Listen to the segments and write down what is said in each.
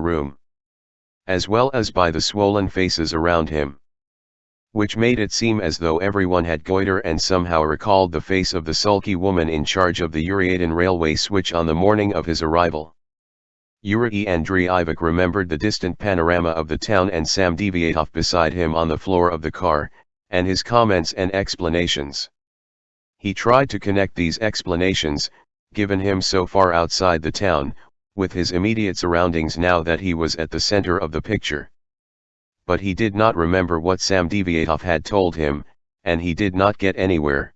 room, as well as by the swollen faces around him, which made it seem as though everyone had goiter and somehow recalled the face of the sulky woman in charge of the Uriadan railway switch on the morning of his arrival. Yurii Andreievich remembered the distant panorama of the town and Samdeviatov beside him on the floor of the car, and his comments and explanations. He tried to connect these explanations, given him so far outside the town, with his immediate surroundings now that he was at the center of the picture. But he did not remember what Samdeviatov had told him, and he did not get anywhere.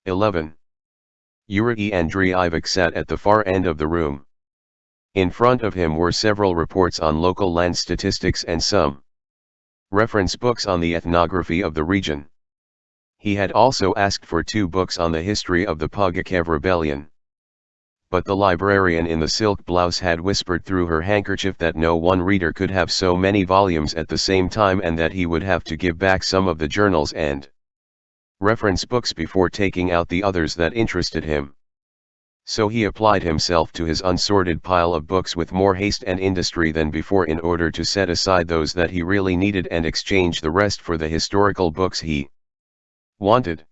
11. Yurii Andreievich sat at the far end of the room. In front of him were several reports on local land statistics and some reference books on the ethnography of the region. He had also asked for 2 books on the history of the Pugachev rebellion. But the librarian in the silk blouse had whispered through her handkerchief that no one reader could have so many volumes at the same time, and that he would have to give back some of the journals and reference books before taking out the others that interested him. So he applied himself to his unsorted pile of books with more haste and industry than before in order to set aside those that he really needed and exchange the rest for the historical books he wanted.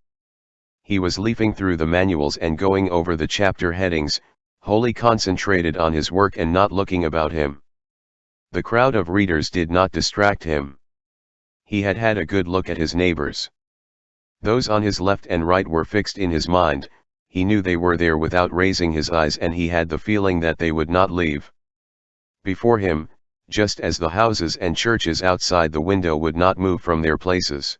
He was leafing through the manuals and going over the chapter headings, wholly concentrated on his work and not looking about him. The crowd of readers did not distract him. He had had a good look at his neighbors. Those on his left and right were fixed in his mind. He knew they were there without raising his eyes, and he had the feeling that they would not leave. Before him, just as the houses and churches outside the window would not move from their places.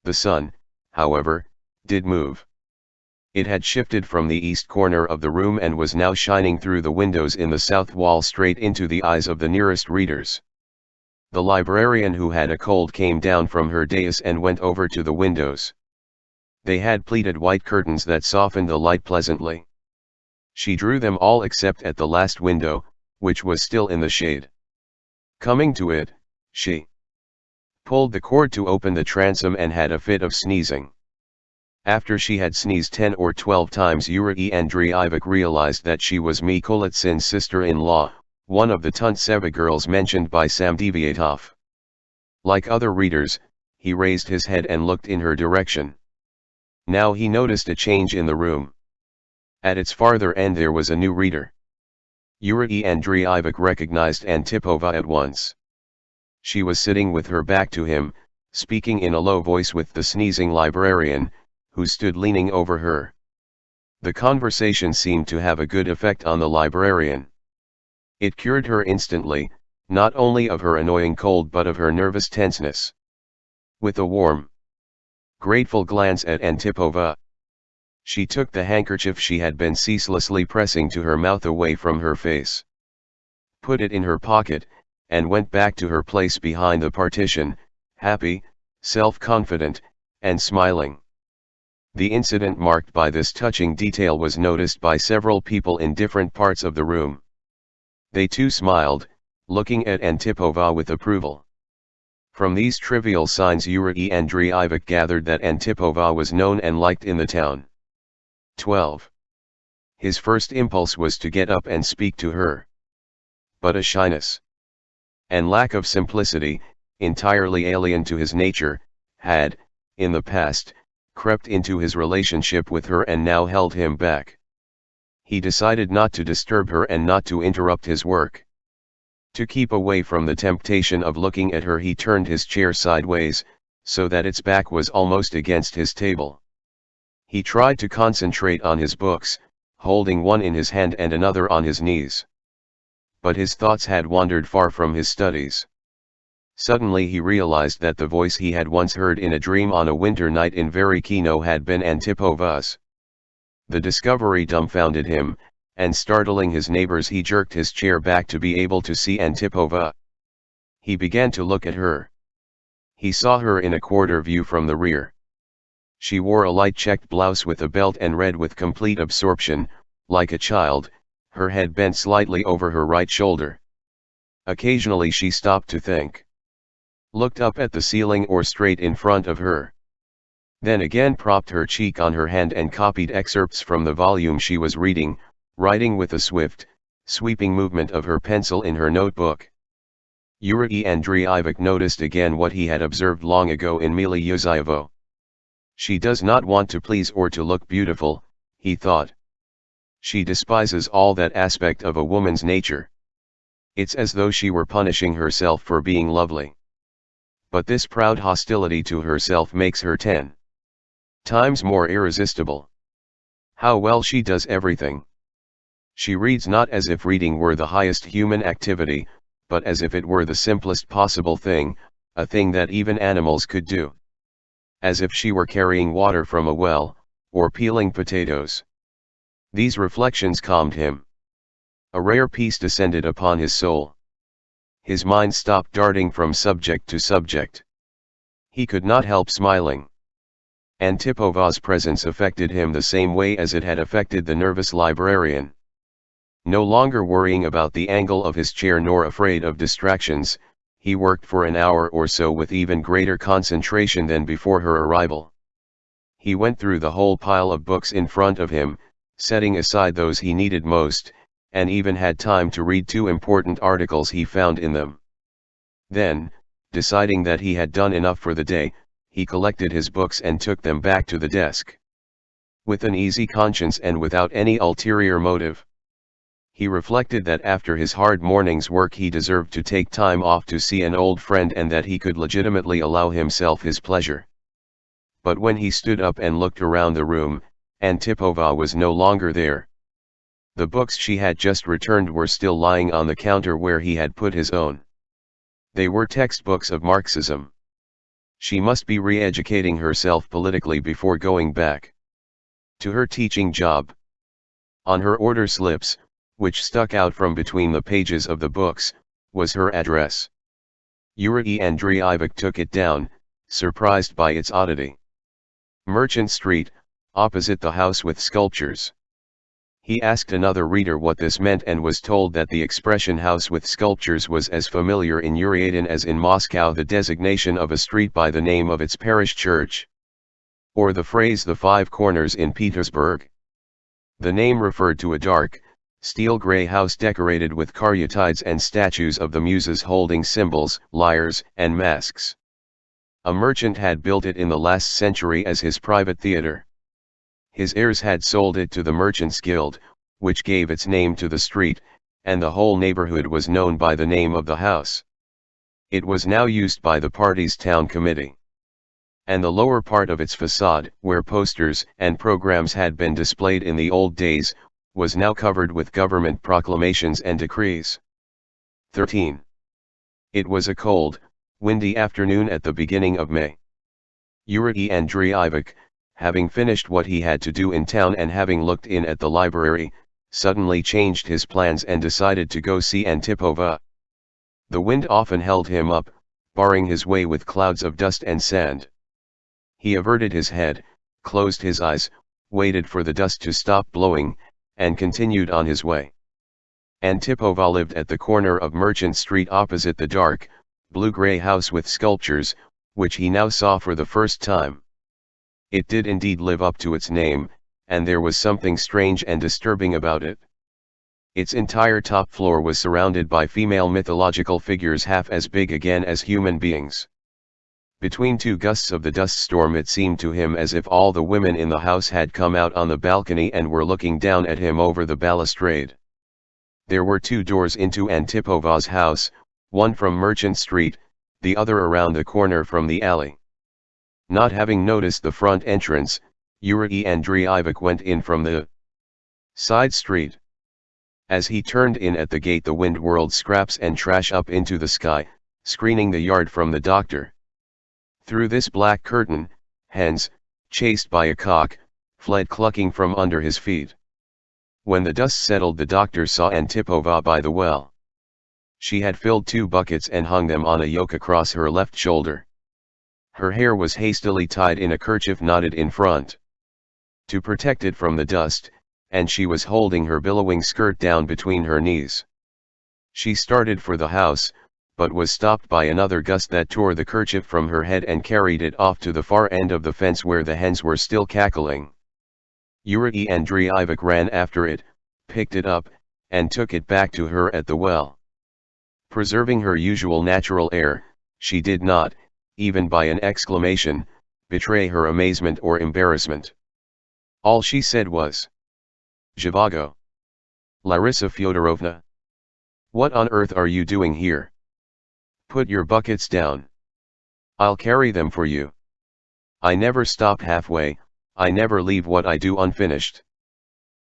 The sun, however, did move. It had shifted from the east corner of the room and was now shining through the windows in the south wall straight into the eyes of the nearest readers. The librarian who had a cold came down from her dais and went over to the windows. They had pleated white curtains that softened the light pleasantly. She drew them all except at the last window, which was still in the shade. Coming to it, she pulled the cord to open the transom and had a fit of sneezing. After she had sneezed 10 or 12 times, Yurii Andreievich realized that she was Mikolitsin's sister-in-law, one of the Tuntseva girls mentioned by Samdeviatov. Like other readers, he raised his head and looked in her direction. Now he noticed a change in the room. At its farther end there was a new reader. Yurii Andreievich recognized Antipova at once. She was sitting with her back to him, speaking in a low voice with the sneezing librarian, who stood leaning over her. The conversation seemed to have a good effect on the librarian. It cured her instantly, not only of her annoying cold but of her nervous tenseness. With a warm, grateful glance at Antipova, she took the handkerchief she had been ceaselessly pressing to her mouth away from her face, put it in her pocket, and went back to her place behind the partition, happy, self-confident, and smiling. The incident marked by this touching detail was noticed by several people in different parts of the room. They too smiled, looking at Antipova with approval. From these trivial signs Yurii Andreievich gathered that Antipova was known and liked in the town. 12. His first impulse was to get up and speak to her. But a shyness and lack of simplicity, entirely alien to his nature, had, in the past, crept into his relationship with her and now held him back. He decided not to disturb her and not to interrupt his work. To keep away from the temptation of looking at her, he turned his chair sideways, so that its back was almost against his table. He tried to concentrate on his books, holding one in his hand and another on his knees. But his thoughts had wandered far from his studies. Suddenly he realized that the voice he had once heard in a dream on a winter night in Varykino had been Antipova's. The discovery dumbfounded him, and startling his neighbors he jerked his chair back to be able to see Antipova. He began to look at her. He saw her in a quarter view from the rear. She wore a light checked blouse with a belt and read with complete absorption, like a child, her head bent slightly over her right shoulder. Occasionally she stopped to think, looked up at the ceiling or straight in front of her. Then again propped her cheek on her hand and copied excerpts from the volume she was reading, writing with a swift, sweeping movement of her pencil in her notebook. Yurii Andreievich noticed again what he had observed long ago in meliuzeievo. She does not want to please or to look beautiful, he thought. She despises all that aspect of a woman's nature. It's as though she were punishing herself for being lovely. But this proud hostility to herself makes her 10 times more irresistible. How well she does everything. She reads not as if reading were the highest human activity, but as if it were the simplest possible thing, a thing that even animals could do. As if she were carrying water from a well, or peeling potatoes. These reflections calmed him. A rare peace descended upon his soul. His mind stopped darting from subject to subject. He could not help smiling. Antipova's presence affected him the same way as it had affected the nervous librarian. No longer worrying about the angle of his chair nor afraid of distractions, he worked for an hour or so with even greater concentration than before her arrival. He went through the whole pile of books in front of him, setting aside those he needed most, and even had time to read 2 important articles he found in them. Then, deciding that he had done enough for the day, he collected his books and took them back to the desk. With an easy conscience and without any ulterior motive. He reflected that after his hard morning's work he deserved to take time off to see an old friend and that he could legitimately allow himself his pleasure. But when he stood up and looked around the room, Antipova was no longer there. The books she had just returned were still lying on the counter where he had put his own. They were textbooks of Marxism. She must be re-educating herself politically before going back to her teaching job. On her order slips, which stuck out from between the pages of the books, was her address. Yurii Andreievich took it down, surprised by its oddity. Merchant Street, opposite the house with sculptures. He asked another reader what this meant and was told that the expression house with sculptures was as familiar in Uriatin as in Moscow the designation of a street by the name of its parish church. Or the phrase the 5 corners in Petersburg. The name referred to a dark, steel-gray house decorated with caryatides and statues of the muses holding cymbals, lyres, and masks. A merchant had built it in the last century as his private theater. His heirs had sold it to the Merchants' Guild, which gave its name to the street, and the whole neighborhood was known by the name of the house. It was now used by the party's town committee. And the lower part of its facade, where posters and programs had been displayed in the old days, was now covered with government proclamations and decrees. 13. It was a cold, windy afternoon at the beginning of May. Yurii Andreievich, having finished what he had to do in town and having looked in at the library, suddenly changed his plans and decided to go see Antipova. The wind often held him up, barring his way with clouds of dust and sand. He averted his head, closed his eyes, waited for the dust to stop blowing, and continued on his way. Antipova lived at the corner of Merchant Street opposite the dark, blue-gray house with sculptures, which he now saw for the first time. It did indeed live up to its name, and there was something strange and disturbing about it. Its entire top floor was surrounded by female mythological figures half as big again as human beings. Between 2 gusts of the dust storm it seemed to him as if all the women in the house had come out on the balcony and were looking down at him over the balustrade. There were 2 doors into Antipova's house, one from Merchant Street, the other around the corner from the alley. Not having noticed the front entrance, Yurii Andreievich went in from the side street. As he turned in at the gate the wind whirled scraps and trash up into the sky, screening the yard from the doctor. Through this black curtain, hens, chased by a cock, fled clucking from under his feet. When the dust settled the doctor saw Antipova by the well. She had filled 2 buckets and hung them on a yoke across her left shoulder. Her hair was hastily tied in a kerchief knotted in front to protect it from the dust, and she was holding her billowing skirt down between her knees. She started for the house, but was stopped by another gust that tore the kerchief from her head and carried it off to the far end of the fence where the hens were still cackling. Yurii Andreievich ran after it, picked it up, and took it back to her at the well. Preserving her usual natural air, she did not, even by an exclamation, betray her amazement or embarrassment. All she said was, "Zhivago. Larissa Fyodorovna. What on earth are you doing here? Put your buckets down. I'll carry them for you. I never stop halfway, I never leave what I do unfinished.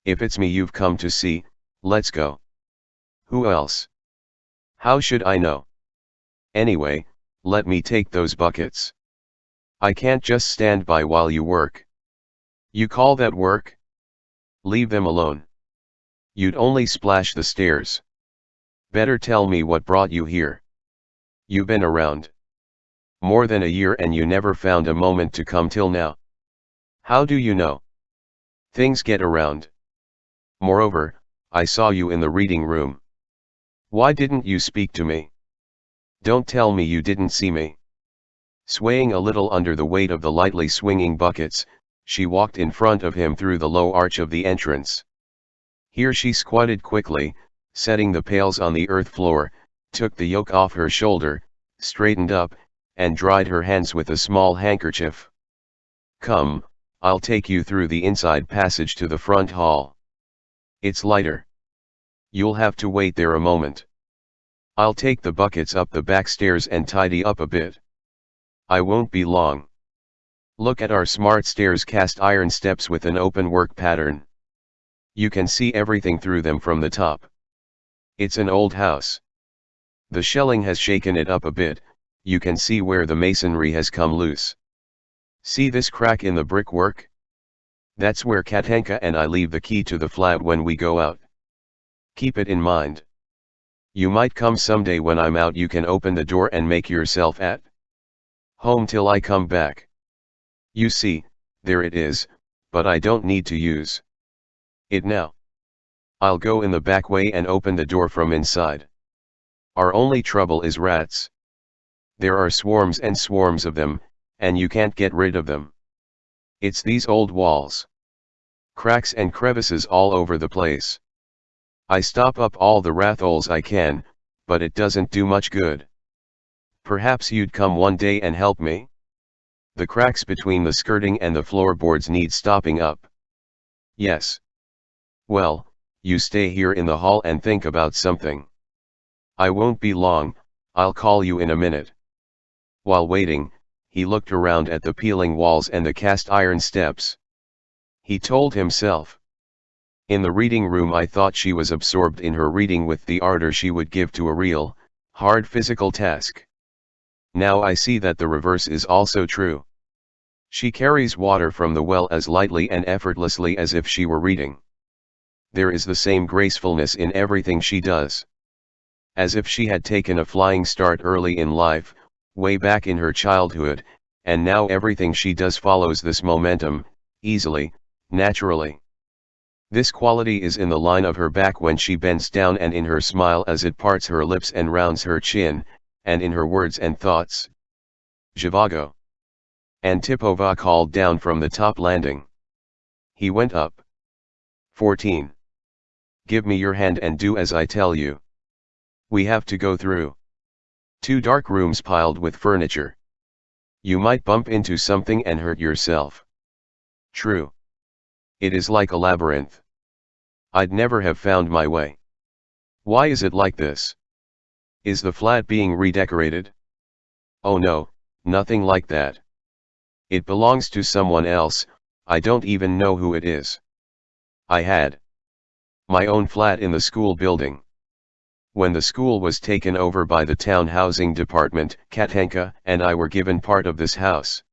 If it's me you've come to see, let's go. Who else? How should I know? Anyway, let me take those buckets. I can't just stand by while you work. You call that work? Leave them alone. You'd only splash the stairs. Better tell me what brought you here. You've been around more than a year and you never found a moment to come till now. How do you know? Things get around. Moreover, I saw you in the reading room. Why didn't you speak to me? Don't tell me you didn't see me." Swaying a little under the weight of the lightly swinging buckets, she walked in front of him through the low arch of the entrance. Here she squatted quickly, setting the pails on the earth floor, took the yoke off her shoulder, straightened up, and dried her hands with a small handkerchief. "Come, I'll take you through the inside passage to the front hall. It's lighter. You'll have to wait there a moment. I'll take the buckets up the back stairs and tidy up a bit. I won't be long. Look at our smart stairs, cast iron steps with an open work pattern. You can see everything through them from the top. It's an old house. The shelling has shaken it up a bit, you can see where the masonry has come loose. See this crack in the brickwork? That's where Katenka and I leave the key to the flat when we go out. Keep it in mind. You might come someday when I'm out, you can open the door and make yourself at home till I come back. You see, there it is, but I don't need to use it now. I'll go in the back way and open the door from inside. Our only trouble is rats. There are swarms and swarms of them, and you can't get rid of them. It's these old walls. Cracks and crevices all over the place. I stop up all the rat holes I can, but it doesn't do much good. Perhaps you'd come one day and help me? The cracks between the skirting and the floorboards need stopping up." "Yes. Well, you stay here in the hall and think about something. I won't be long, I'll call you in a minute." While waiting, he looked around at the peeling walls and the cast iron steps. He told himself, "In the reading room I thought she was absorbed in her reading with the ardor she would give to a real, hard physical task. Now I see that the reverse is also true. She carries water from the well as lightly and effortlessly as if she were reading. There is the same gracefulness in everything she does. As if she had taken a flying start early in life, way back in her childhood, and now everything she does follows this momentum, easily, naturally. This quality is in the line of her back when she bends down, and in her smile as it parts her lips and rounds her chin, and in her words and thoughts." "Zhivago." Antipova called down from the top landing. He went up. 14. "Give me your hand and do as I tell you. We have to go through 2 dark rooms piled with furniture. You might bump into something and hurt yourself. True. It is like a labyrinth. I'd never have found my way. Why is it like this? Is the flat being redecorated? Oh no, nothing like that. It belongs to someone else, I don't even know who it is. I had my own flat in the school building. When the school was taken over by the town housing department, Katenka and I were given part of this house.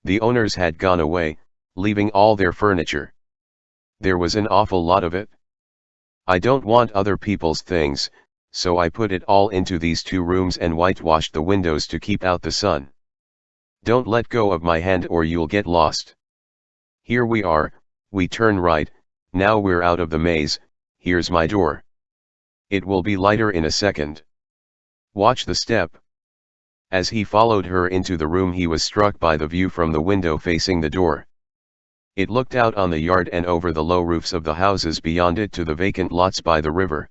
The owners had gone away, leaving all their furniture. There was an awful lot of it. I don't want other people's things, so I put it all into these 2 rooms and whitewashed the windows to keep out the sun. Don't let go of my hand or you'll get lost. Here we are, we turn right, now we're out of the maze, here's my door. It will be lighter in a second. Watch the step." As he followed her into the room, he was struck by the view from the window facing the door. It looked out on the yard and over the low roofs of the houses beyond it to the vacant lots by the river.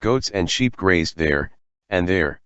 Goats and sheep grazed there, and there.